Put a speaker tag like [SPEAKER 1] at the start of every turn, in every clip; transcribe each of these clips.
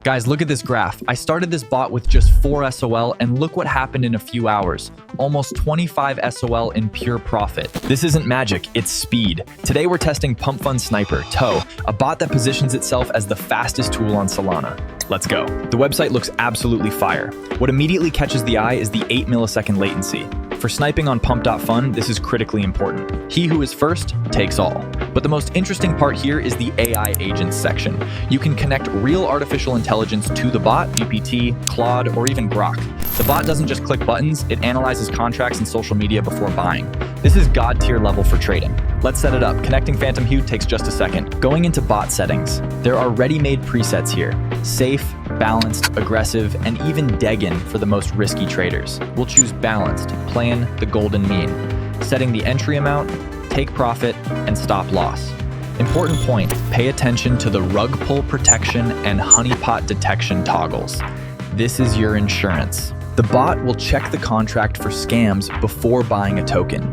[SPEAKER 1] Guys, look at this graph. I started this bot with just 4 SOL and look what happened in a few hours. Almost 25 SOL in pure profit. This isn't magic, it's speed. Today we're testing PumpFun Sniper, TOE, a bot that positions itself as the fastest tool on Solana. Let's go. The website looks absolutely fire. What immediately catches the eye is the 8 millisecond latency. For sniping on pump.fun, this is critically important. He who is first takes all. But the most interesting part here is the AI agents section. You can connect real artificial intelligence to the bot, GPT, Claude, or even Grok. The bot doesn't just click buttons, it analyzes contracts and social media before buying. This is god tier level for trading. Let's set it up. Connecting Phantom Hue takes just a second. Going into bot settings, there are ready-made presets here. Safe, balanced, aggressive, and even Degen for the most risky traders. We'll choose balanced, playing the golden mean. Setting the entry amount, take profit, and stop loss. Important point, pay attention to the rug pull protection and honeypot detection toggles. This is your insurance. The bot will check the contract for scams before buying a token.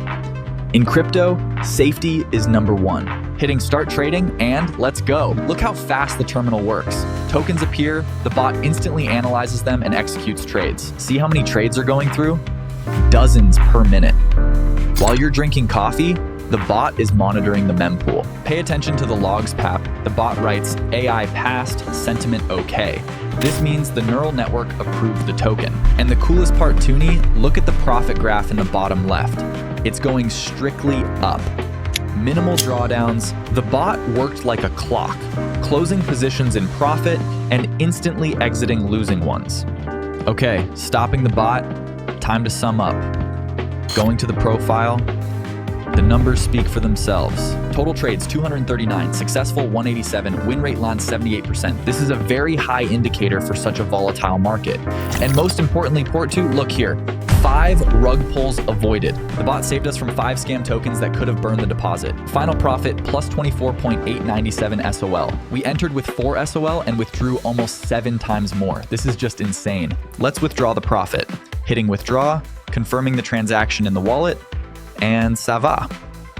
[SPEAKER 1] In crypto, safety is number one. Hitting start trading and let's go. Look how fast the terminal works. Tokens appear, the bot instantly analyzes them and executes trades. See how many trades are going through? Dozens per minute. While you're drinking coffee, the bot is monitoring the mempool. Pay attention to the logs pap. The bot writes AI passed, sentiment okay. This means the neural network approved the token. And the coolest part, Toonie, look at the profit graph in the bottom left. It's going strictly up. Minimal drawdowns. The bot worked like a clock, closing positions in profit and instantly exiting losing ones. Okay, stopping the bot, time to sum up. Going to the profile, the numbers speak for themselves. Total trades 239, successful 187, win rate lands 78%. This is a very high indicator for such a volatile market. And most importantly, port 2, look here. 5 rug pulls avoided. The bot saved us from 5 scam tokens that could have burned the deposit. Final profit plus 24.897 SOL. We entered with 4 SOL and withdrew almost 7 times more. This is just insane. Let's withdraw the profit. Hitting withdraw, confirming the transaction in the wallet, and ça va.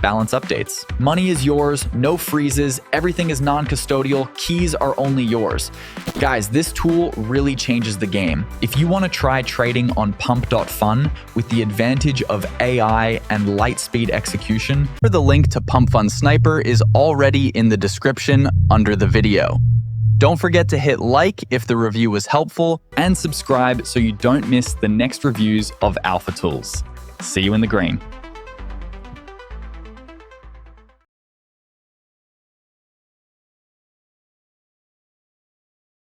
[SPEAKER 1] Balance updates. Money is yours, no freezes, everything is non-custodial, keys are only yours. Guys, this tool really changes the game. If you want to try trading on pump.fun with the advantage of AI and light speed execution, the link to PumpFun Sniper is already in the description under the video. Don't forget to hit like if the review was helpful and subscribe so you don't miss the next reviews of Alpha Tools. See you in the green.